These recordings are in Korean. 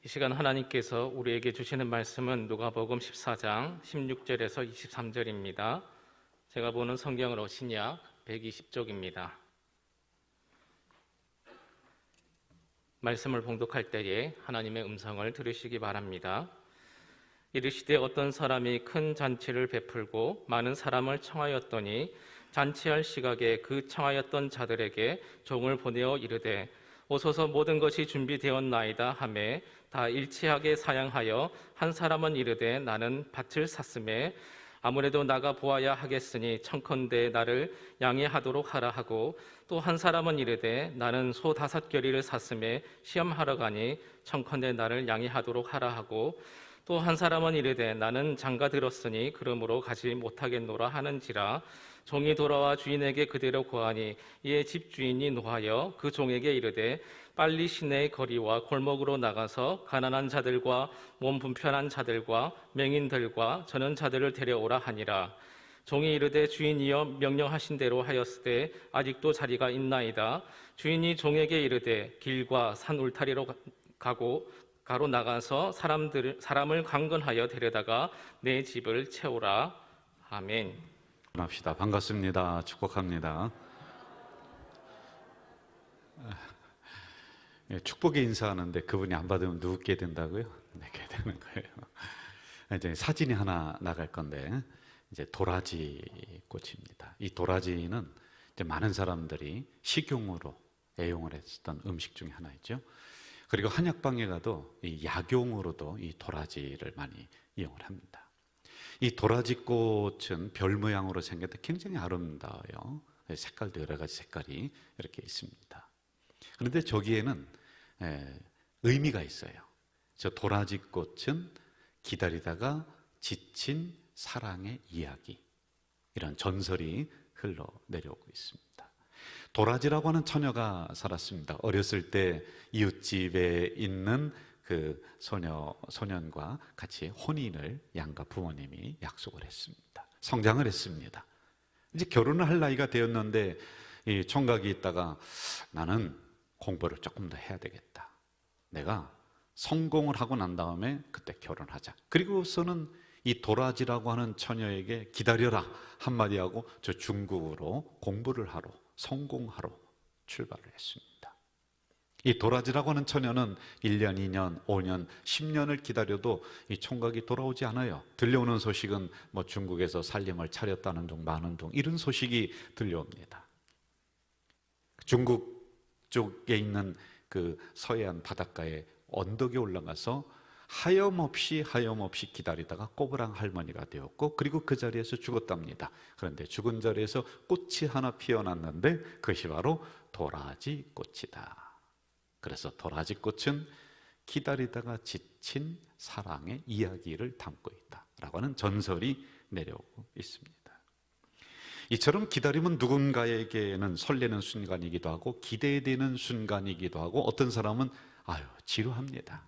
이 시간 하나님께서 우리에게 주시는 말씀은 누가복음 14장 16절에서 23절입니다. 제가 보는 성경으로 신약 120쪽입니다. 말씀을 봉독할 때에 하나님의 음성을 들으시기 바랍니다. 이르시되 어떤 사람이 큰 잔치를 베풀고 많은 사람을 청하였더니 잔치할 시각에 그 청하였던 자들에게 종을 보내어 이르되 오소서 모든 것이 준비되었나이다 하매 다 일치하게 사양하여 한 사람은 이르되 나는 밭을 샀음에 아무래도 나가 보아야 하겠으니 청컨대 나를 양해하도록 하라 하고 또 한 사람은 이르되 나는 소 5겨리를 샀음에 시험하러 가니 청컨대 나를 양해하도록 하라 하고 또 한 사람은 이르되 나는 장가 들었으니 그러므로 가지 못하겠노라 하는지라. 종이 돌아와 주인에게 그대로 고하니 이에 집주인이 노하여 그 종에게 이르되 빨리 시내의 거리와 골목으로 나가서 가난한 자들과 몸 불편한 자들과 맹인들과 저는 자들을 데려오라 하니라. 종이 이르되 주인이여 명령하신 대로 하였으되 아직도 자리가 있나이다. 주인이 종에게 이르되 길과 산 울타리로 가로 나가서 사람을 강건하여 데려다가 내 집을 채우라. 아멘. 합시다. 반갑습니다. 축복합니다. 축복의 인사하는데 그분이 안 받으면 누구게 된다고요? 내게 되는 거예요. 이제 사진이 하나 나갈 건데 이제 도라지 꽃입니다. 이 도라지는 이제 많은 사람들이 식용으로 애용을 했던 음식 중에 하나이죠. 그리고 한약방에 가도 이 약용으로도 이 도라지를 많이 이용을 합니다. 이 도라지 꽃은 별 모양으로 생겼는데 굉장히 아름다워요. 색깔도 여러 가지 색깔이 이렇게 있습니다. 그런데 저기에는 의미가 있어요. 저 도라지 꽃은 기다리다가 지친 사랑의 이야기, 이런 전설이 흘러내려오고 있습니다. 도라지라고 하는 처녀가 살았습니다. 어렸을 때 이웃집에 있는 그 소년과 같이 혼인을 양가 부모님이 약속을 했습니다. 성장을 했습니다. 이제 결혼을 할 나이가 되었는데 이 총각이 있다가 나는 공부를 조금 더 해야 되겠다. 내가 성공을 하고 난 다음에 그때 결혼하자. 그리고서는 이 도라지라고 하는 처녀에게 기다려라 한마디 하고 저 중국으로 공부를 하러, 성공하러 출발을 했습니다. 이 도라지라고 하는 처녀는 1년, 2년, 5년, 10년을 기다려도 이 총각이 돌아오지 않아요. 들려오는 소식은 뭐 중국에서 살림을 차렸다는 둥 마는 둥 이런 소식이 들려옵니다. 중국 쪽에 있는 그 서해안 바닷가에 언덕에 올라가서 하염없이 기다리다가 꼬부랑 할머니가 되었고 그리고 그 자리에서 죽었답니다. 그런데 죽은 자리에서 꽃이 하나 피어났는데 그것이 바로 도라지 꽃이다. 그래서 도라지 꽃은 기다리다가 지친 사랑의 이야기를 담고 있다라고 하는 전설이 내려오고 있습니다. 이처럼 기다림은 누군가에게는 설레는 순간이기도 하고 기대되는 순간이기도 하고 어떤 사람은 지루합니다.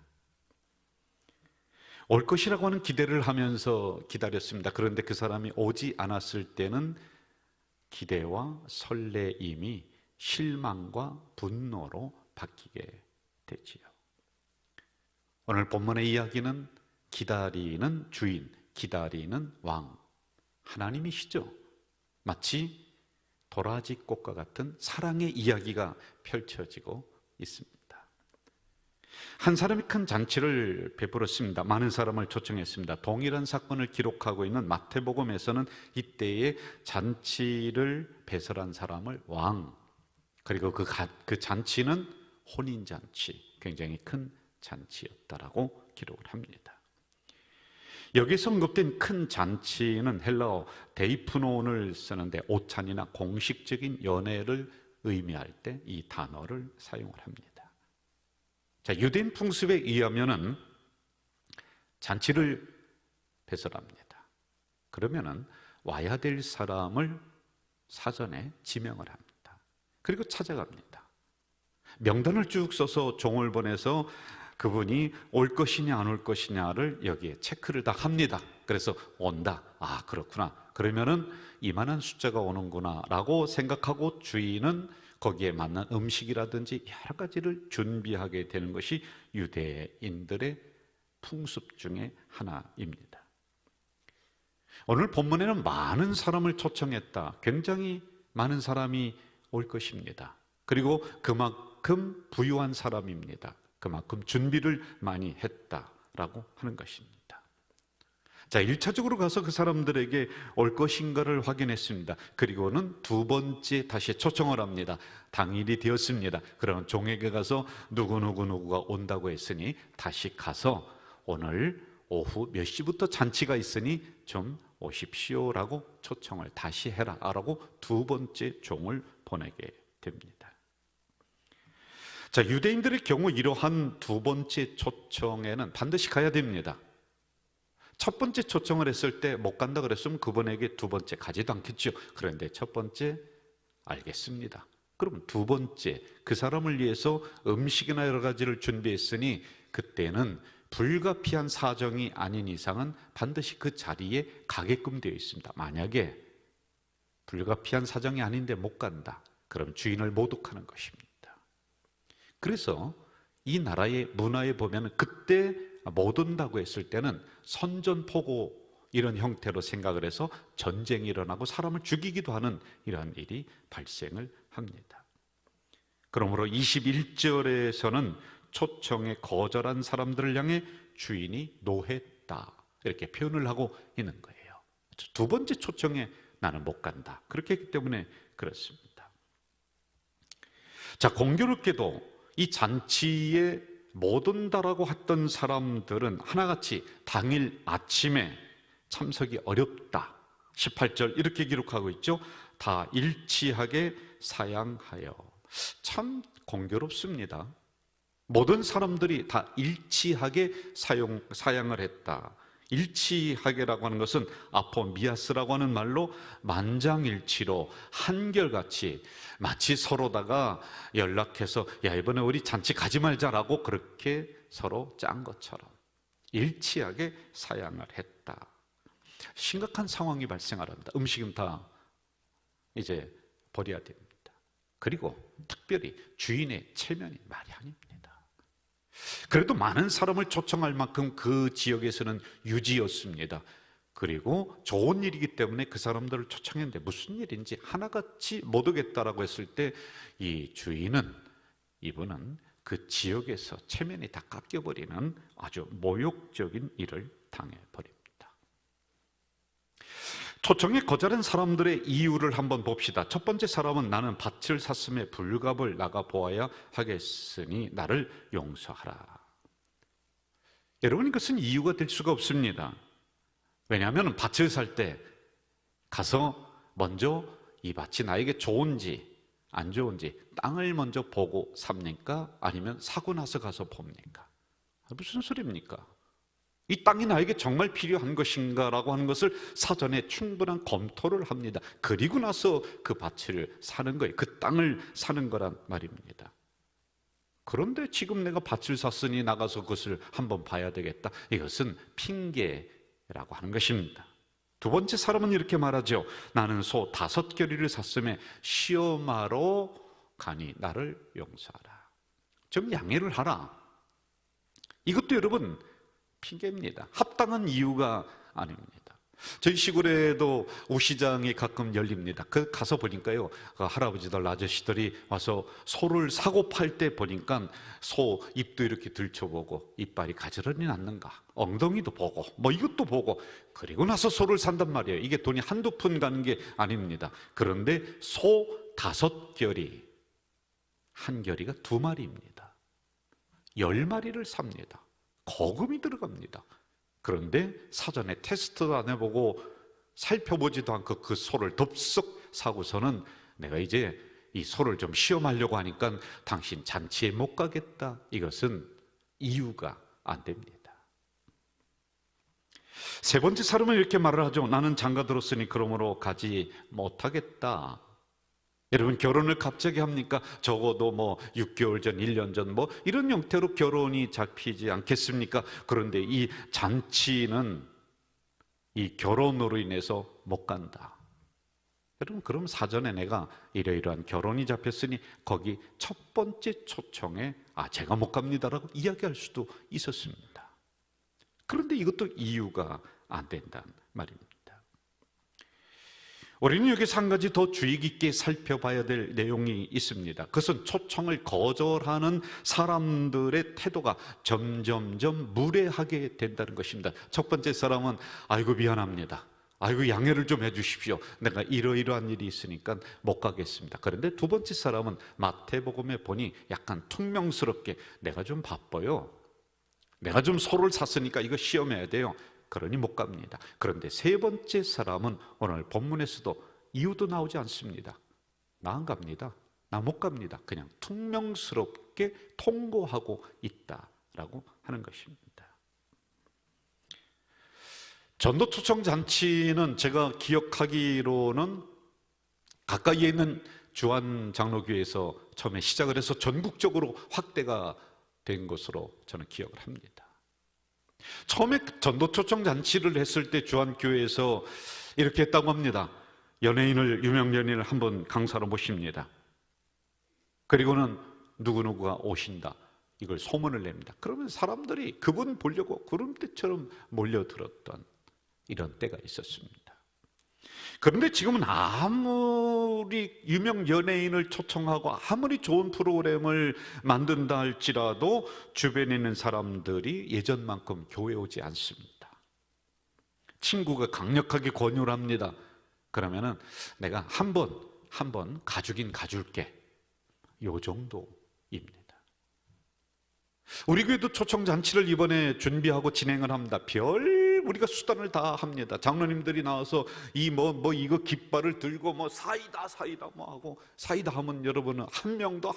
올 것이라고 하는 기대를 하면서 기다렸습니다. 그런데 그 사람이 오지 않았을 때는 기대와 설레임이 실망과 분노로 바뀌게 되지요. 오늘 본문의 이야기는 기다리는 주인, 기다리는 왕, 하나님이시죠. 마치 도라지 꽃과 같은 사랑의 이야기가 펼쳐지고 있습니다. 한 사람이 큰 잔치를 베풀었습니다. 많은 사람을 초청했습니다. 동일한 사건을 기록하고 있는 마태복음에서는 이때의 잔치를 배설한 사람을 왕, 그리고 그 잔치는 혼인잔치, 굉장히 큰 잔치였다라고 기록을 합니다. 여기서 언급된 큰 잔치는 헬라어 데이프논을 쓰는데 오찬이나 공식적인 연애를 의미할 때 이 단어를 사용을 합니다. 자, 유대인 풍습에 의하면은 잔치를 배설합니다. 그러면은 와야 될 사람을 사전에 지명을 합니다. 그리고 찾아갑니다. 명단을 쭉 써서 종을 보내서 그분이 올 것이냐 안 올 것이냐를 여기에 체크를 다 합니다. 그래서 온다. 그렇구나. 그러면은 이만한 숫자가 오는구나 라고 생각하고 주인은 거기에 맞는 음식이라든지 여러 가지를 준비하게 되는 것이 유대인들의 풍습 중에 하나입니다. 오늘 본문에는 많은 사람을 초청했다. 굉장히 많은 사람이 올 것입니다. 그리고 그만큼 부유한 사람입니다. 그만큼 준비를 많이 했다라고 하는 것입니다. 자, 1차적으로 가서 그 사람들에게 올 것인가를 확인했습니다. 그리고는 두 번째 다시 초청을 합니다. 당일이 되었습니다. 그러면 종에게 가서 누구누구누구가 온다고 했으니 다시 가서 오늘 오후 몇 시부터 잔치가 있으니 좀 오십시오라고 초청을 다시 해라 라고 두 번째 종을 보내게 됩니다. 자, 유대인들의 경우 이러한 두 번째 초청에는 반드시 가야 됩니다. 첫 번째 초청을 했을 때 못 간다 그랬으면 그분에게 두 번째 가지도 않겠죠. 그런데 첫 번째 알겠습니다. 그럼 두 번째 그 사람을 위해서 음식이나 여러 가지를 준비했으니 그때는 불가피한 사정이 아닌 이상은 반드시 그 자리에 가게끔 되어 있습니다. 만약에 불가피한 사정이 아닌데 못 간다, 그럼 주인을 모독하는 것입니다. 그래서 이 나라의 문화에 보면 그때 못 온다고 했을 때는 선전포고 이런 형태로 생각을 해서 전쟁이 일어나고 사람을 죽이기도 하는 이러한 일이 발생을 합니다. 그러므로 21절에서는 초청에 거절한 사람들을 향해 주인이 노했다 이렇게 표현을 하고 있는 거예요. 두 번째 초청에 나는 못 간다 그렇게 했기 때문에 그렇습니다. 자, 공교롭게도 이 잔치에 못 온다라고 했던 사람들은 하나같이 당일 아침에 참석이 어렵다 18절 이렇게 기록하고 있죠. 다 일치하게 사양하여. 참 공교롭습니다. 모든 사람들이 다 일치하게 사양을 했다. 일치하게라고 하는 것은 아포미아스라고 하는 말로 만장일치로 한결같이 마치 서로다가 연락해서 야 이번에 우리 잔치 가지 말자라고 그렇게 서로 짠 것처럼 일치하게 사양을 했다. 심각한 상황이 발생하랍니다. 음식은 다 이제 버려야 됩니다. 그리고 특별히 주인의 체면이 말이 아닙니다. 그래도 많은 사람을 초청할 만큼 그 지역에서는 유지였습니다. 그리고 좋은 일이기 때문에 그 사람들을 초청했는데 무슨 일인지 하나같이 못 오겠다라고 했을 때 이 주인은 이분은 그 지역에서 체면이 다 깎여버리는 아주 모욕적인 일을 당해버립니다. 초청에 거절한 사람들의 이유를 한번 봅시다. 첫 번째 사람은 나는 밭을 샀음에 불갑을 나가 보아야 하겠으니 나를 용서하라. 여러분, 이것은 이유가 될 수가 없습니다. 왜냐하면 밭을 살 때 가서 먼저 이 밭이 나에게 좋은지 안 좋은지 땅을 먼저 보고 삽니까? 아니면 사고 나서 가서 봅니까? 무슨 소리입니까? 이 땅이 나에게 정말 필요한 것인가 라고 하는 것을 사전에 충분한 검토를 합니다. 그리고 나서 그 밭을 사는 거예요. 그 땅을 사는 거란 말입니다. 그런데 지금 내가 밭을 샀으니 나가서 그것을 한번 봐야 되겠다. 이것은 핑계라고 하는 것입니다. 두 번째 사람은 이렇게 말하죠. 나는 소 5겨리를 샀음에 시험하러 가니 나를 용서하라. 좀 양해를 하라. 이것도 여러분 핑계입니다. 합당한 이유가 아닙니다. 저희 시골에도 우시장이 가끔 열립니다. 그 가서 보니까요, 그 할아버지들 아저씨들이 와서 소를 사고 팔 때 보니까 소 입도 이렇게 들춰보고 이빨이 가지런히 났는가, 엉덩이도 보고 뭐 이것도 보고 그리고 나서 소를 산단 말이에요. 이게 돈이 한두 푼 가는 게 아닙니다. 그런데 소 5겨리, 한 겨리가 2마리입니다. 10마리를 삽니다. 거금이 들어갑니다. 그런데 사전에 테스트도 안 해보고 살펴보지도 않고 그 소를 덥석 사고서는 내가 이제 이 소를 좀 시험하려고 하니까 당신 잔치에 못 가겠다. 이것은 이유가 안 됩니다. 세 번째 사람은 이렇게 말을 하죠. 나는 장가 들었으니 그러므로 가지 못하겠다. 여러분, 결혼을 갑자기 합니까? 적어도 뭐 6개월 전, 1년 전 뭐 이런 형태로 결혼이 잡히지 않겠습니까? 그런데 이 잔치는 이 결혼으로 인해서 못 간다. 여러분, 그럼 사전에 내가 이러이러한 결혼이 잡혔으니 거기 첫 번째 초청에 제가 못 갑니다라고 이야기할 수도 있었습니다. 그런데 이것도 이유가 안 된다는 말입니다. 우리는 여기서 한 가지 더 주의 깊게 살펴봐야 될 내용이 있습니다. 그것은 초청을 거절하는 사람들의 태도가 점점점 무례하게 된다는 것입니다. 첫 번째 사람은 아이고 미안합니다, 아이고 양해를 좀 해주십시오, 내가 이러이러한 일이 있으니까 못 가겠습니다. 그런데 두 번째 사람은 마태복음에 보니 약간 퉁명스럽게 내가 좀 바빠요, 내가 좀 소를 샀으니까 이거 시험해야 돼요, 그러니 못 갑니다. 그런데 세 번째 사람은 오늘 본문에서도 이유도 나오지 않습니다. 나 안 갑니다, 나 못 갑니다, 그냥 퉁명스럽게 통보하고 있다라고 하는 것입니다. 전도 초청 잔치는 제가 기억하기로는 가까이에 있는 주한 장로교회에서 처음에 시작을 해서 전국적으로 확대가 된 것으로 저는 기억을 합니다. 처음에 전도 초청 잔치를 했을 때 주한교회에서 이렇게 했다고 합니다. 유명 연예인을 한번 강사로 모십니다. 그리고는 누구누구가 오신다, 이걸 소문을 냅니다. 그러면 사람들이 그분 보려고 구름대처럼 몰려들었던 이런 때가 있었습니다. 그런데 지금은 아무리 유명 연예인을 초청하고 아무리 좋은 프로그램을 만든다 할지라도 주변에 있는 사람들이 예전만큼 교회에 오지 않습니다. 친구가 강력하게 권유를 합니다. 그러면은 내가 한 번 가주긴 가줄게, 요 정도입니다. 우리 교회도 초청잔치를 이번에 준비하고 진행을 합니다. 우리가 수단을 다 합니다. 장로님들이 나와서 이거 깃발을 들고 사이다 하고, 사이다 하면 여러분은 한 명도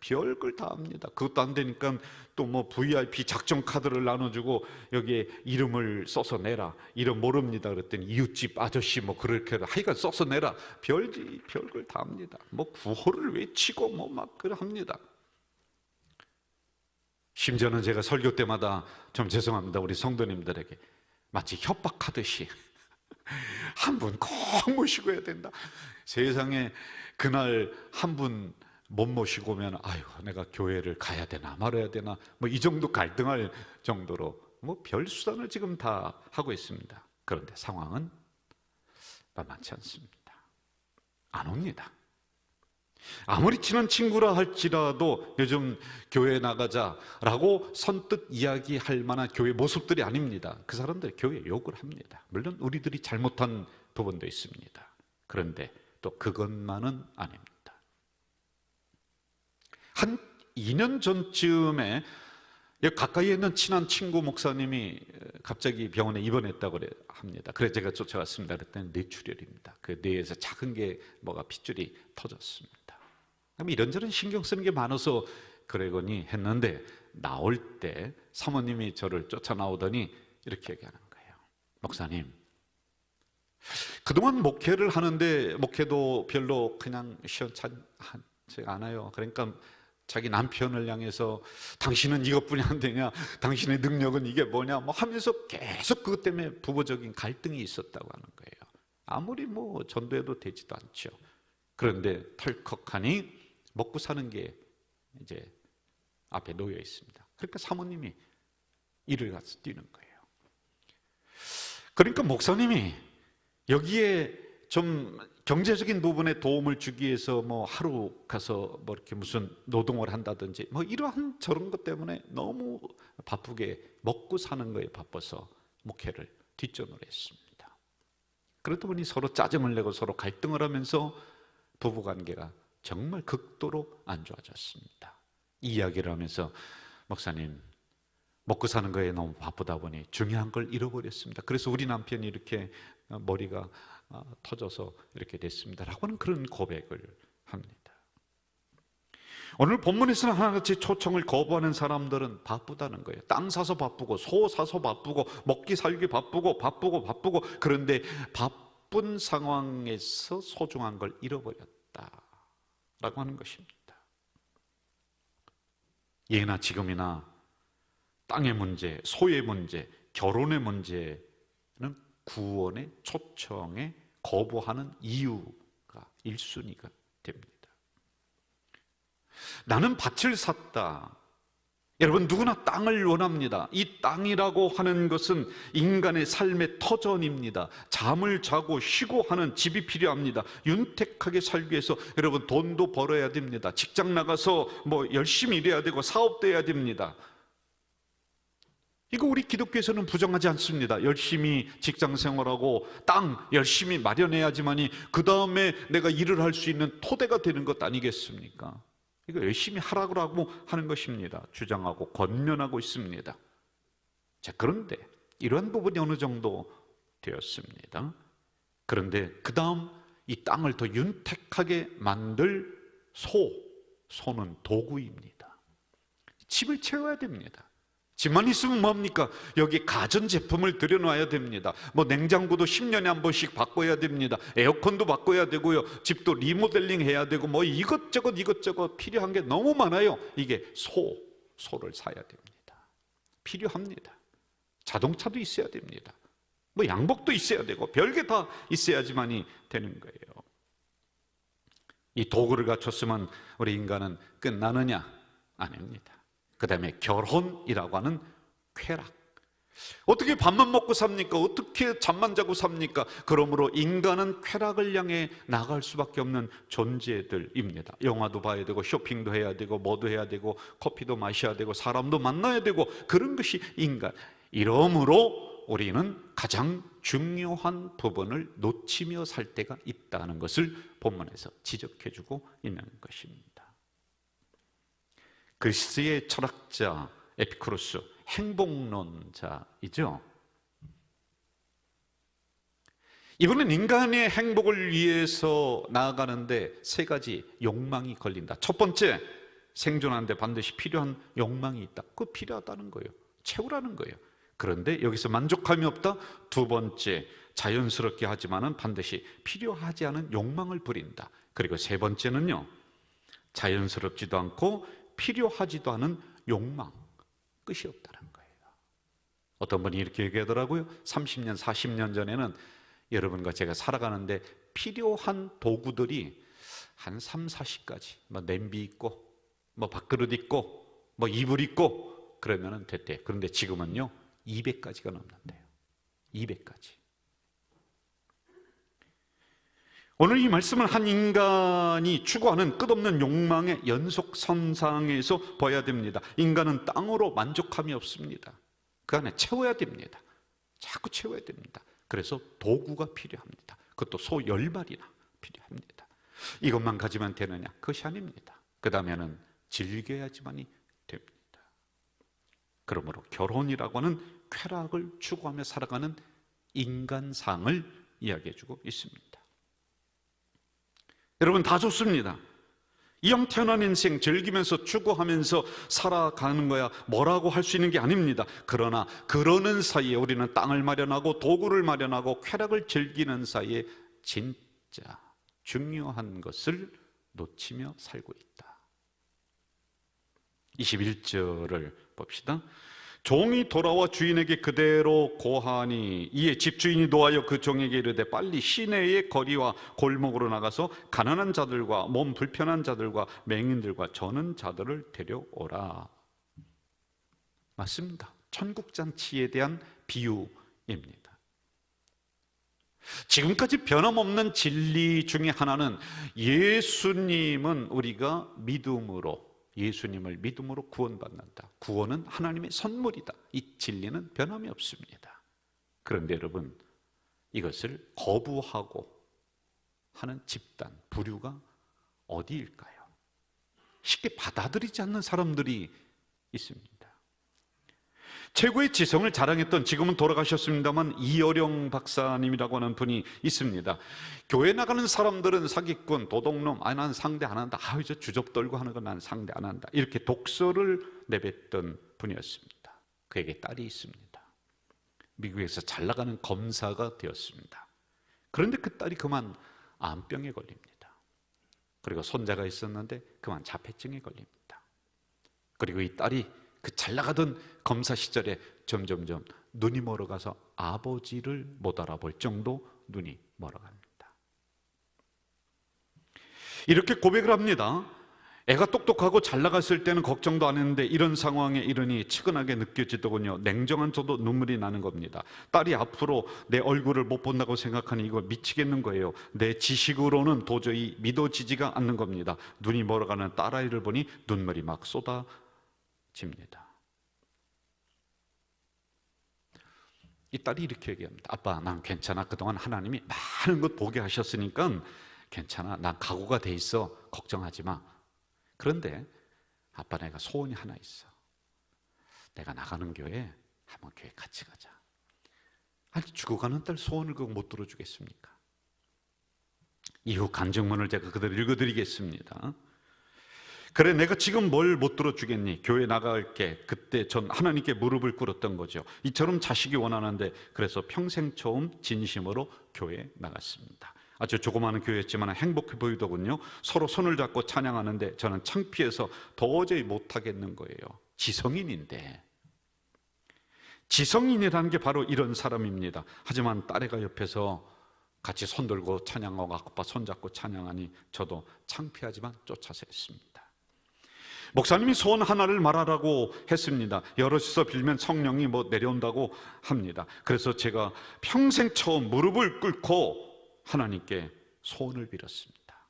별걸 다 합니다. 그것도 안 되니까 또 VIP 작정 카드를 나눠주고 여기에 이름을 써서 내라, 이름 모릅니다 그랬더니 이웃집 아저씨 그렇게 하여간 써서 내라, 별걸 다 합니다. 구호를 외치고 막 그래 합니다. 심지어는 제가 설교 때마다 좀 죄송합니다, 우리 성도님들에게 마치 협박하듯이 한 분 꼭 모시고 해야 된다. 세상에 그날 한 분 못 모시고 오면 내가 교회를 가야 되나 말아야 되나 이 정도 갈등할 정도로 별 수단을 지금 다 하고 있습니다. 그런데 상황은 만만치 않습니다. 안 옵니다. 아무리 친한 친구라 할지라도 요즘 교회 나가자라고 선뜻 이야기할 만한 교회 모습들이 아닙니다. 그 사람들 교회 욕을 합니다. 물론 우리들이 잘못한 부분도 있습니다. 그런데 또 그것만은 아닙니다. 한 2년 전쯤에 가까이에 있는 친한 친구 목사님이 갑자기 병원에 입원했다고 합니다. 그래서 제가 쫓아갔습니다. 그랬더니 뇌출혈입니다. 그 뇌에서 작은 게 핏줄이 터졌습니다. 이런저런 신경 쓰는 게 많아서 그러거니 했는데, 나올 때 사모님이 저를 쫓아 나오더니 이렇게 얘기하는 거예요. 목사님, 그동안 목회를 하는데 목회도 별로 그냥 시원찮지 않아요. 그러니까 자기 남편을 향해서 당신은 이것뿐이 안 되냐, 당신의 능력은 이게 뭐냐 하면서 계속 그것 때문에 부부적인 갈등이 있었다고 하는 거예요. 아무리 전도해도 되지도 않죠. 그런데 털컥하니 먹고 사는 게 이제 앞에 놓여 있습니다. 그러니까 사모님이 일을 가서 뛰는 거예요. 그러니까 목사님이 여기에 좀 경제적인 부분에 도움을 주기 위해서 하루 가서 이렇게 무슨 노동을 한다든지 이러한 저런 것 때문에 너무 바쁘게 먹고 사는 거에 바빠서 목회를 뒷전으로 했습니다. 그러다 보니 서로 짜증을 내고 서로 갈등을 하면서 부부관계가 정말 극도로 안 좋아졌습니다. 이 이야기를 하면서 목사님, 먹고 사는 거에 너무 바쁘다 보니 중요한 걸 잃어버렸습니다. 그래서 우리 남편이 이렇게 머리가 터져서 이렇게 됐습니다 라고는 그런 고백을 합니다. 오늘 본문에서는 하나같이 초청을 거부하는 사람들은 바쁘다는 거예요. 땅 사서 바쁘고 소 사서 바쁘고 먹기 살기 바쁘고 그런데 바쁜 상황에서 소중한 걸 잃어버렸다라고 하는 것입니다. 예나 지금이나 땅의 문제, 소의 문제, 결혼의 문제는 구원의 초청에 거부하는 이유가 1순위가 됩니다. 나는 밭을 샀다. 여러분, 누구나 땅을 원합니다. 이 땅이라고 하는 것은 인간의 삶의 터전입니다. 잠을 자고 쉬고 하는 집이 필요합니다. 윤택하게 살기 위해서 여러분 돈도 벌어야 됩니다. 직장 나가서 열심히 일해야 되고 사업도 해야 됩니다. 이거 우리 기독교에서는 부정하지 않습니다. 열심히 직장 생활하고 땅 열심히 마련해야지만이 그 다음에 내가 일을 할 수 있는 토대가 되는 것 아니겠습니까? 이거 열심히 하라고 하는 것입니다. 주장하고 권면하고 있습니다. 자, 그런데 이러한 부분이 어느 정도 되었습니다. 그런데 그 다음 이 땅을 더 윤택하게 만들 소는 도구입니다. 집을 채워야 됩니다. 집만 있으면 뭡니까? 여기 가전제품을 들여놔야 됩니다. 냉장고도 10년에 한 번씩 바꿔야 됩니다. 에어컨도 바꿔야 되고요. 집도 리모델링 해야 되고 이것저것 필요한 게 너무 많아요. 이게 소를 사야 됩니다. 필요합니다. 자동차도 있어야 됩니다. 양복도 있어야 되고 별게 다 있어야지만이 되는 거예요. 이 도구를 갖췄으면 우리 인간은 끝나느냐? 아닙니다. 그 다음에 결혼이라고 하는 쾌락. 어떻게 밥만 먹고 삽니까? 어떻게 잠만 자고 삽니까? 그러므로 인간은 쾌락을 향해 나갈 수밖에 없는 존재들입니다. 영화도 봐야 되고 쇼핑도 해야 되고 뭐도 해야 되고 커피도 마셔야 되고 사람도 만나야 되고 그런 것이 인간. 이러므로 우리는 가장 중요한 부분을 놓치며 살 때가 있다는 것을 본문에서 지적해주고 있는 것입니다. 그리스의 철학자 에피쿠로스, 행복론자이죠. 이분은 인간의 행복을 위해서 나아가는데 세 가지 욕망이 걸린다. 첫 번째, 생존하는데 반드시 필요한 욕망이 있다. 그거 필요하다는 거예요. 채우라는 거예요. 그런데 여기서 만족감이 없다. 두 번째, 자연스럽게 하지만은 반드시 필요하지 않은 욕망을 부린다. 그리고 세 번째는요, 자연스럽지도 않고 필요하지도 않은 욕망, 끝이 없다는 거예요. 어떤 분이 이렇게 얘기하더라고요. 30년, 40년 전에는 여러분과 제가 살아가는데 필요한 도구들이 한 3, 40가지, 냄비 있고, 밥그릇 있고, 이불 있고, 그러면 됐대요. 그런데 지금은요, 200가지가 넘는데요. 200가지. 오늘 이 말씀은 한 인간이 추구하는 끝없는 욕망의 연속선상에서 봐야 됩니다. 인간은 땅으로 만족함이 없습니다. 그 안에 채워야 됩니다. 자꾸 채워야 됩니다. 그래서 도구가 필요합니다. 그것도 소 10마리나 필요합니다. 이것만 가지면 되느냐? 그것이 아닙니다. 그 다음에는 즐겨야지만이 됩니다. 그러므로 결혼이라고 하는 쾌락을 추구하며 살아가는 인간상을 이야기해주고 있습니다. 여러분, 다 좋습니다. 이왕 태어난 인생 즐기면서 추구하면서 살아가는 거야 뭐라고 할 수 있는 게 아닙니다. 그러나 그러는 사이에 우리는 땅을 마련하고 도구를 마련하고 쾌락을 즐기는 사이에 진짜 중요한 것을 놓치며 살고 있다. 21절을 봅시다. 종이 돌아와 주인에게 그대로 고하니 이에 집주인이 노하여 그 종에게 이르되 빨리 시내의 거리와 골목으로 나가서 가난한 자들과 몸 불편한 자들과 맹인들과 저는 자들을 데려오라. 맞습니다. 천국잔치에 대한 비유입니다. 지금까지 변함없는 진리 중에 하나는 예수님은 우리가 예수님을 믿음으로 구원받는다. 구원은 하나님의 선물이다. 이 진리는 변함이 없습니다. 그런데 여러분, 이것을 거부하고 하는 집단, 부류가 어디일까요? 쉽게 받아들이지 않는 사람들이 있습니다. 최고의 지성을 자랑했던, 지금은 돌아가셨습니다만, 이어령 박사님이라고 하는 분이 있습니다. 교회 나가는 사람들은 사기꾼, 도둑놈, 난 상대 안 한다. 저 주접 떨고 하는 건 난 상대 안 한다. 이렇게 독서를 내뱉던 분이었습니다. 그에게 딸이 있습니다. 미국에서 잘 나가는 검사가 되었습니다. 그런데 그 딸이 그만 암병에 걸립니다. 그리고 손자가 있었는데 그만 자폐증에 걸립니다. 그리고 이 딸이 그 잘 나가던 검사 시절에 점점점 눈이 멀어가서 아버지를 못 알아볼 정도 눈이 멀어갑니다. 이렇게 고백을 합니다. 애가 똑똑하고 잘 나갔을 때는 걱정도 안 했는데 이런 상황에 이르니 측은하게 느껴지더군요. 냉정한 저도 눈물이 나는 겁니다. 딸이 앞으로 내 얼굴을 못 본다고 생각하니 이거 미치겠는 거예요. 내 지식으로는 도저히 믿어지지가 않는 겁니다. 눈이 멀어가는 딸아이를 보니 눈물이 막 쏟아집니다. 이 딸이 이렇게 얘기합니다. 아빠, 난 괜찮아. 그동안 하나님이 많은 것 보게 하셨으니까 괜찮아. 난 각오가 돼 있어. 걱정하지 마. 그런데 아빠, 내가 소원이 하나 있어. 내가 나가는 교회 한번 교회 같이 가자. 아니, 죽어가는 딸 소원을 그거 못 들어주겠습니까? 이후 간증문을 제가 그대로 읽어드리겠습니다. 그래, 내가 지금 뭘 못 들어주겠니? 교회 나갈게. 그때 전 하나님께 무릎을 꿇었던 거죠. 이처럼 자식이 원하는데, 그래서 평생 처음 진심으로 교회에 나갔습니다. 아주 조그마한 교회였지만 행복해 보이더군요. 서로 손을 잡고 찬양하는데 저는 창피해서 도저히 못하겠는 거예요. 지성인인데. 지성인이라는 게 바로 이런 사람입니다. 하지만 딸애가 옆에서 같이 손 들고 찬양하고 아빠 손잡고 찬양하니 저도 창피하지만 쫓아서 했습니다. 목사님이 소원 하나를 말하라고 했습니다. 여럿이서 빌면 성령이 내려온다고 합니다. 그래서 제가 평생 처음 무릎을 꿇고 하나님께 소원을 빌었습니다.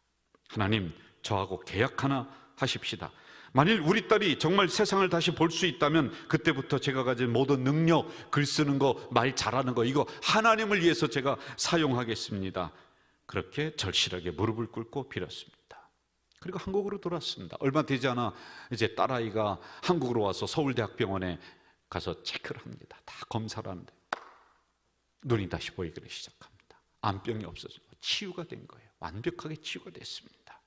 하나님, 저하고 계약 하나 하십시다. 만일 우리 딸이 정말 세상을 다시 볼 수 있다면 그때부터 제가 가진 모든 능력, 글 쓰는 거, 말 잘하는 거, 이거 하나님을 위해서 제가 사용하겠습니다. 그렇게 절실하게 무릎을 꿇고 빌었습니다. 그리고 한국으로 돌아왔습니다. 얼마 되지 않아 이제 딸아이가 한국으로 와서 서울대학병원에 가서 체크를 합니다. 다 검사를 하는데 눈이 다시 보이기 시작합니다. 암병이 없어지고 치유가 된 거예요. 완벽하게 치유가 됐습니다.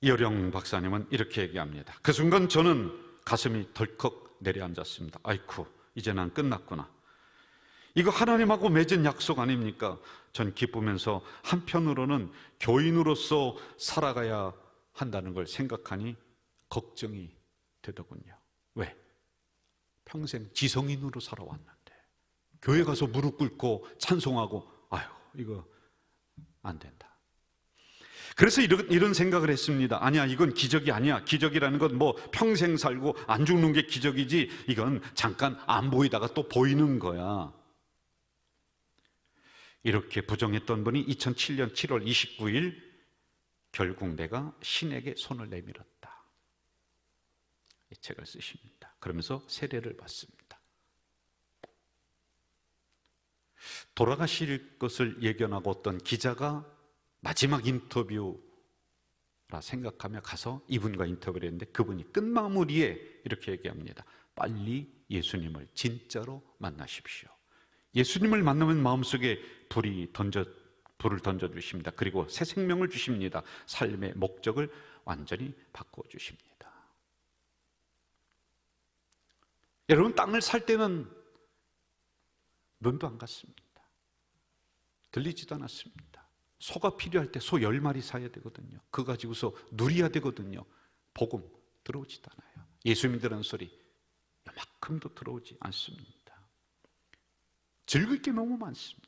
이어령 박사님은 이렇게 얘기합니다. 그 순간 저는 가슴이 덜컥 내려앉았습니다. 아이쿠, 이제 난 끝났구나. 이거 하나님하고 맺은 약속 아닙니까? 전 기쁘면서 한편으로는 교인으로서 살아가야 한다는 걸 생각하니 걱정이 되더군요. 왜? 평생 지성인으로 살아왔는데 교회 가서 무릎 꿇고 찬송하고, 아유, 이거 안 된다. 그래서 이런 생각을 했습니다. 아니야, 이건 기적이 아니야. 기적이라는 건 평생 살고 안 죽는 게 기적이지, 이건 잠깐 안 보이다가 또 보이는 거야. 이렇게 부정했던 분이 2007년 7월 29일 결국 내가 신에게 손을 내밀었다, 이 책을 쓰십니다. 그러면서 세례를 받습니다. 돌아가실 것을 예견하고 어떤 기자가 마지막 인터뷰라 생각하며 가서 이분과 인터뷰를 했는데 그분이 끝마무리에 이렇게 얘기합니다. 빨리 예수님을 진짜로 만나십시오. 예수님을 만나면 마음속에 불을 던져주십니다. 그리고 새 생명을 주십니다. 삶의 목적을 완전히 바꿔주십니다. 여러분, 땅을 살 때는 눈도 안 갔습니다. 들리지도 않았습니다. 소가 필요할 때 소 10마리 사야 되거든요. 그거 가지고서 누려야 되거든요. 복음 들어오지도 않아요. 예수 믿으라는 소리 요만큼도 들어오지 않습니다. 즐길 게 너무 많습니다.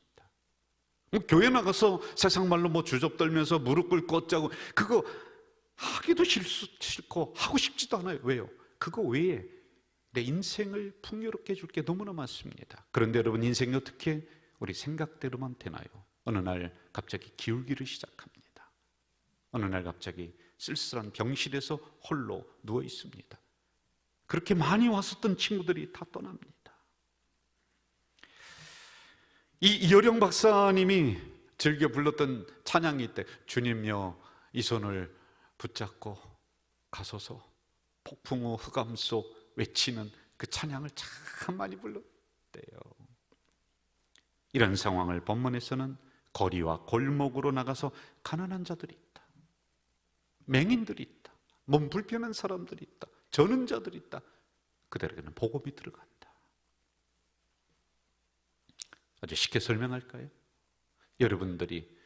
교회 나가서 세상 말로 주접 떨면서 무릎 꿇고 어쩌고, 그거 하기도 싫고 하고 싶지도 않아요. 왜요? 그거 외에 내 인생을 풍요롭게 해줄 게 너무나 많습니다. 그런데 여러분, 인생이 어떻게 우리 생각대로만 되나요? 어느 날 갑자기 기울기를 시작합니다. 어느 날 갑자기 쓸쓸한 병실에서 홀로 누워 있습니다. 그렇게 많이 왔었던 친구들이 다 떠납니다. 이 이어령 박사님이 즐겨 불렀던 찬양이 있대. 주님여, 이 손을 붙잡고 가소서. 폭풍우 흑암 속 외치는 그 찬양을 참 많이 불렀대요. 이런 상황을 본문에서는 거리와 골목으로 나가서 가난한 자들이 있다, 맹인들이 있다, 몸 불편한 사람들이 있다, 저는 자들이 있다, 그들에게는 복음이 들어간다. 아주 쉽게 설명할까요? 여러분들이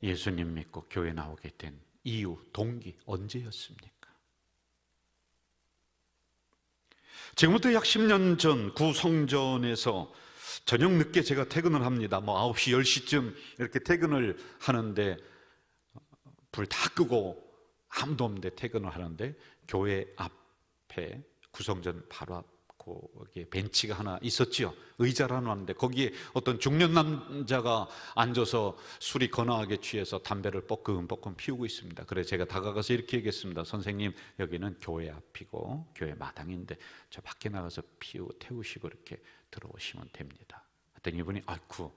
예수님 믿고 교회 나오게 된 이유, 동기 언제였습니까? 지금부터 약 10년 전 구성전에서 저녁 늦게 제가 퇴근을 합니다. 9시, 10시쯤 이렇게 퇴근을 하는데 불 다 끄고 아무도 없는데 퇴근을 하는데 교회 앞에 구성전 바로 앞 거기에 벤치가 하나 있었지요. 의자를 하나 놨는데 거기에 어떤 중년 남자가 앉아서 술이 거나하게 취해서 담배를 뻐끔뻐끔 피우고 있습니다. 그래서 제가 다가가서 이렇게 얘기했습니다. 선생님, 여기는 교회 앞이고 교회 마당인데 저 밖에 나가서 태우시고 이렇게 들어오시면 됩니다. 그랬더니 이분이 아이쿠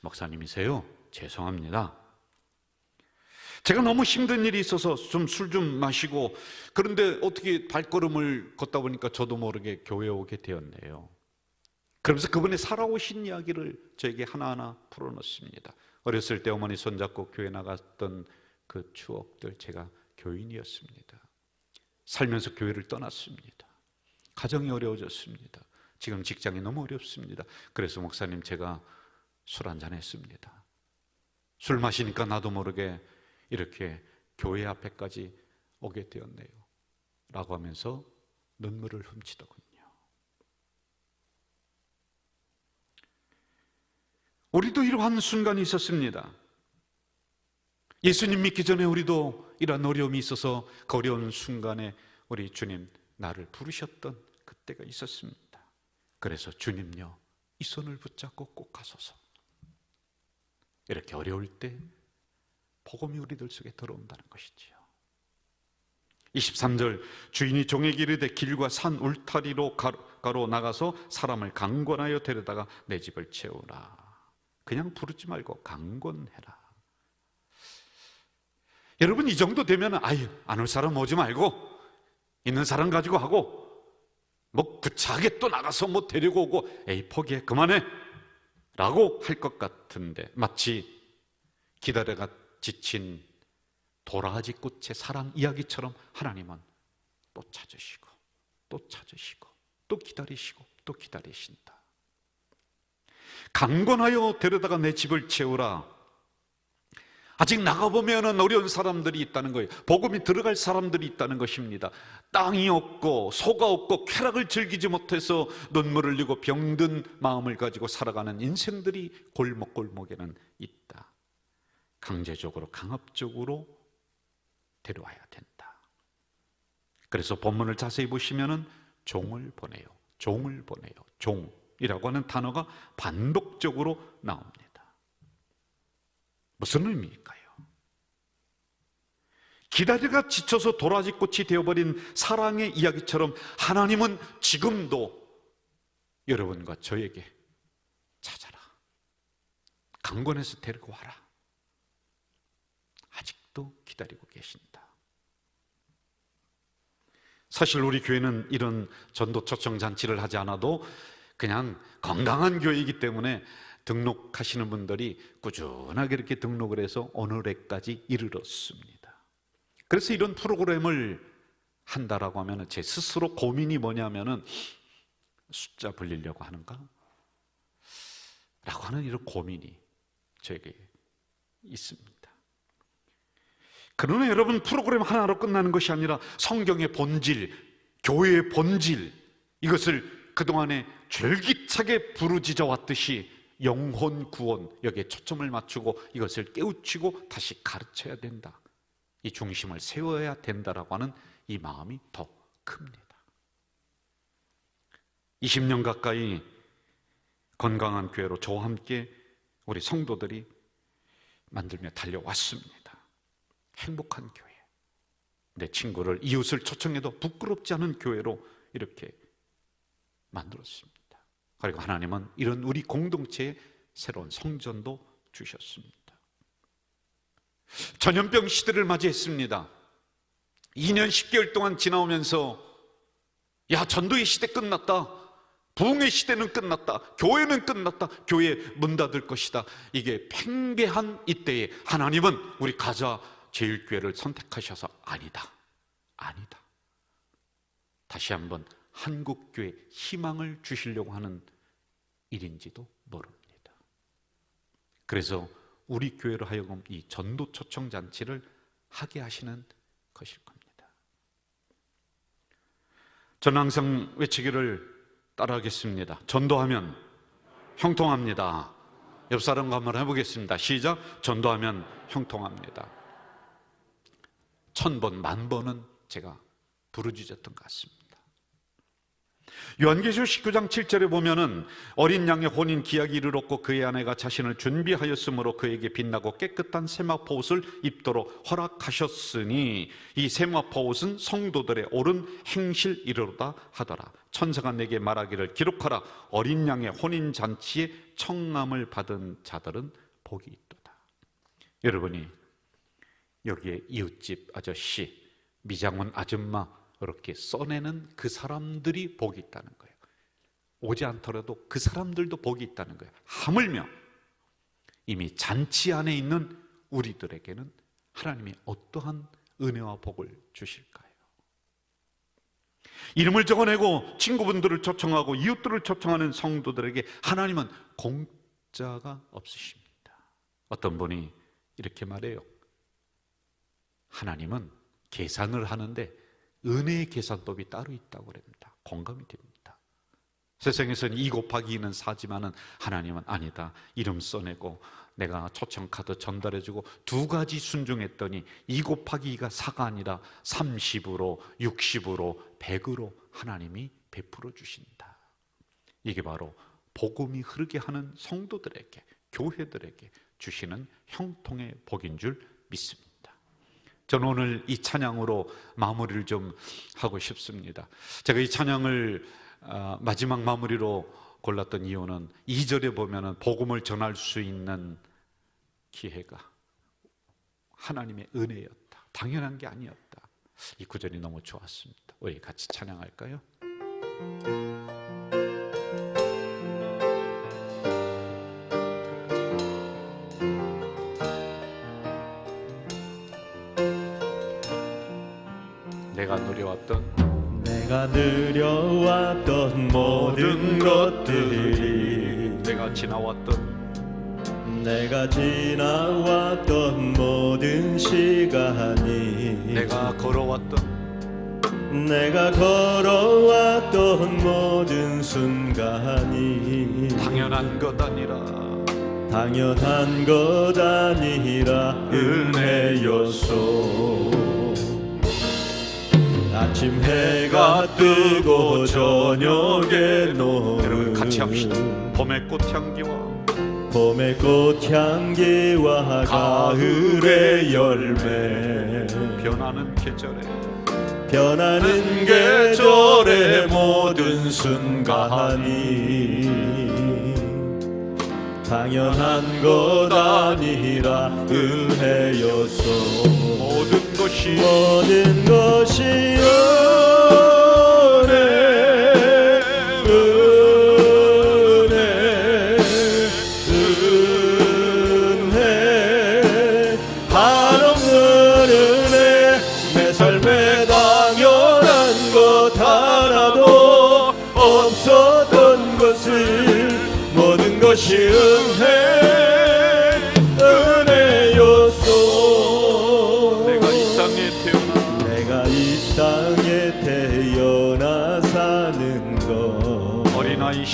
목사님이세요? 죄송합니다. 제가 너무 힘든 일이 있어서 좀 술 좀 마시고, 그런데 어떻게 발걸음을 걷다 보니까 저도 모르게 교회에 오게 되었네요. 그러면서 그분의 살아오신 이야기를 저에게 하나하나 풀어놓습니다. 어렸을 때 어머니 손잡고 교회 나갔던 그 추억들, 제가 교인이었습니다. 살면서 교회를 떠났습니다. 가정이 어려워졌습니다. 지금 직장이 너무 어렵습니다. 그래서 목사님, 제가 술 한잔 했습니다. 술 마시니까 나도 모르게 이렇게 교회 앞에까지 오게 되었네요 라고 하면서 눈물을 훔치더군요. 우리도 이러한 순간이 있었습니다. 예수님 믿기 전에 우리도 이러한 어려움이 있어서 그 어려운 순간에 우리 주님 나를 부르셨던 그때가 있었습니다. 그래서 주님요, 이 손을 붙잡고 꼭 가소서. 이렇게 어려울 때 복음이 우리들 속에 들어온다는 것이지요. 23절, 주인이 종에게 이르되 길과 산 울타리로 가로 나가서 사람을 강권하여 데려다가 내 집을 채우라. 그냥 부르지 말고 강권해라. 여러분, 이 정도 되면 안 올 사람 오지 말고 있는 사람 가지고 하고 구차하게 또 나가서 데리고 오고 포기해 그만해 라고 할 것 같은데, 마치 기다려가 지친 도라지 꽃의 사랑 이야기처럼 하나님은 또 찾으시고 또 찾으시고 또 기다리시고 또 기다리신다. 강권하여 데려다가 내 집을 채우라. 아직 나가보면 어려운 사람들이 있다는 거예요. 복음이 들어갈 사람들이 있다는 것입니다. 땅이 없고 소가 없고 쾌락을 즐기지 못해서 눈물을 흘리고 병든 마음을 가지고 살아가는 인생들이 골목골목에는 있다. 강제적으로 강압적으로 데려와야 된다. 그래서 본문을 자세히 보시면은 종을 보내요. 종을 보내요. 종이라고 하는 단어가 반복적으로 나옵니다. 무슨 의미일까요? 기다리다가 지쳐서 도라지꽃이 되어버린 사랑의 이야기처럼 하나님은 지금도 여러분과 저에게 찾아라. 강권해서 데리고 와라. 아직도 기다리고 계신다. 사실 우리 교회는 이런 전도 초청 잔치를 하지 않아도 그냥 건강한 교회이기 때문에 등록하시는 분들이 꾸준하게 이렇게 등록을 해서 오늘에까지 이르렀습니다. 그래서 이런 프로그램을 한다라고 하면 제 스스로 고민이 뭐냐면은 숫자 불리려고 하는가? 라고 하는 이런 고민이 저에게 있습니다. 그러나 여러분, 프로그램 하나로 끝나는 것이 아니라 성경의 본질, 교회의 본질, 이것을 그동안에 줄기차게 부르짖어 왔듯이 영혼 구원, 여기에 초점을 맞추고 이것을 깨우치고 다시 가르쳐야 된다. 이 중심을 세워야 된다라고 하는 이 마음이 더 큽니다. 20년 가까이 건강한 교회로 저와 함께 우리 성도들이 만들며 달려왔습니다. 행복한 교회, 내 친구를, 이웃을 초청해도 부끄럽지 않은 교회로 이렇게 만들었습니다. 그리고 하나님은 이런 우리 공동체에 새로운 성전도 주셨습니다. 전염병 시대를 맞이했습니다. 2년 10개월 동안 지나오면서 전도의 시대 끝났다, 부흥의 시대는 끝났다, 교회는 끝났다, 교회 문 닫을 것이다, 이게 팽배한 이때에 하나님은 우리 가자 제일교회를 선택하셔서 아니다. 다시 한번 한국교회 희망을 주시려고 하는 일인지도 모릅니다. 그래서 우리 교회로 하여금 이 전도 초청 잔치를 하게 하시는 것일 겁니다. 저는 항상 외치기를 따라하겠습니다. 전도하면 형통합니다. 옆 사람과 한번 해보겠습니다. 시작. 전도하면 형통합니다. 1000번, 10,000번은 제가 부르짖었던 것 같습니다. 요한계시록 19장 7절에 보면은 어린 양의 혼인 기약이 이르렀고 그의 아내가 자신을 준비하였으므로 그에게 빛나고 깨끗한 세마포 옷을 입도록 허락하셨으니 이 세마포 옷은 성도들의 옳은 행실이로다 하더라. 천사가 내게 말하기를 기록하라. 어린 양의 혼인 잔치에 청함을 받은 자들은 복이 있도다. 여러분이 여기에 이웃집 아저씨, 미장원 아줌마 이렇게 써내는 그 사람들이 복이 있다는 거예요. 오지 않더라도 그 사람들도 복이 있다는 거예요. 하물며 이미 잔치 안에 있는 우리들에게는 하나님이 어떠한 은혜와 복을 주실까요? 이름을 적어내고 친구분들을 초청하고 이웃들을 초청하는 성도들에게 하나님은 공짜가 없으십니다. 어떤 분이 이렇게 말해요. 하나님은 계산을 하는데 은혜의 계산법이 따로 있다고 그럽니다. 공감이 됩니다. 세상에서는 2 곱하기 2는 4지만은 하나님은 아니다. 이름 써내고 내가 초청 카드 전달해주고 2가지 순종했더니 2 곱하기 2가 4가 아니라 30으로 60으로 100으로 하나님이 베풀어 주신다. 이게 바로 복음이 흐르게 하는 성도들에게, 교회들에게 주시는 형통의 복인 줄 믿습니다. 저는 오늘 이 찬양으로 마무리를 좀 하고 싶습니다. 제가 이 찬양을 마지막 마무리로 골랐던 이유는 2절에 보면은 복음을 전할 수 있는 기회가 하나님의 은혜였다. 당연한 게 아니었다. 이 구절이 너무 좋았습니다. 우리 같이 찬양할까요? 내가 누려왔던 모든 것들이 내가 지나왔던 모든 시간이 내가 걸어왔던 모든 순간이 당연한 것 아니라 은혜였소. 아침 해가 뜨고 저녁에 노을 여러분 같이 합시다. 봄의 꽃향기와 가을의 열매 변하는 계절의 모든 순간이 당연한 것 아니라 은혜였소. 모든 것이 은혜 한없는 은혜. 내 삶에 당연한 것 하나도 없었던 것을 모든 것이 은혜였소. 내가 이 땅에 태어나 사는 것 어린아이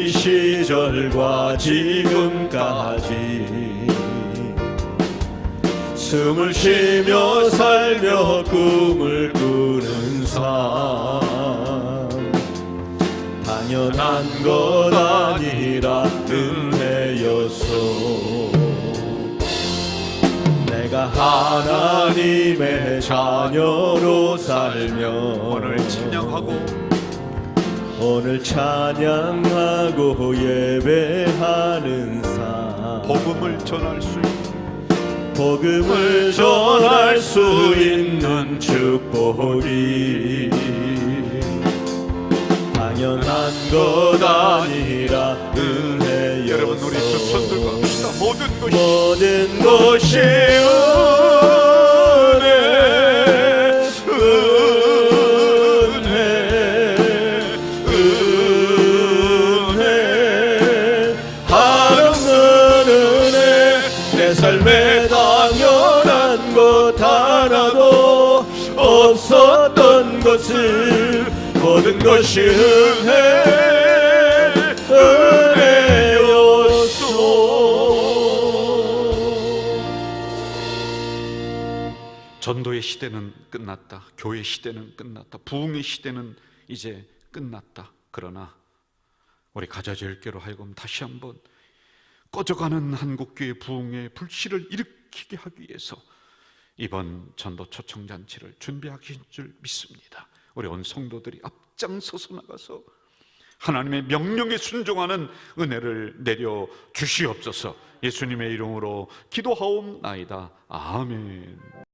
시절과 지금까지 숨을 쉬며 살며 꿈을 꾸는 삶 당연한 것 아니라 은혜였소. 내가 하나님의 자녀로 살며 오늘 찬양하고 예배하는 삶 복음을 전할 수 있는 축복이 당연한 것 아니라 은혜였소. 여러분 우리 두 손 들고 합시다. 모든 것이 은혜 한없는 은혜. 내 삶에 당연한 것 하나도 없었던 것을 모든 것이 은혜 전도의 시대는 끝났다. 교회 시대는 끝났다. 부흥의 시대는 이제 끝났다. 그러나 우리 가자제일교로 하여금 다시 한번 꺼져가는 한국교회 부흥의 불씨를 일으키게 하기 위해서 이번 전도 초청잔치를 준비하신 줄 믿습니다. 우리 온 성도들이 앞장서서 나가서 하나님의 명령에 순종하는 은혜를 내려 주시옵소서. 예수님의 이름으로 기도하옵나이다. 아멘.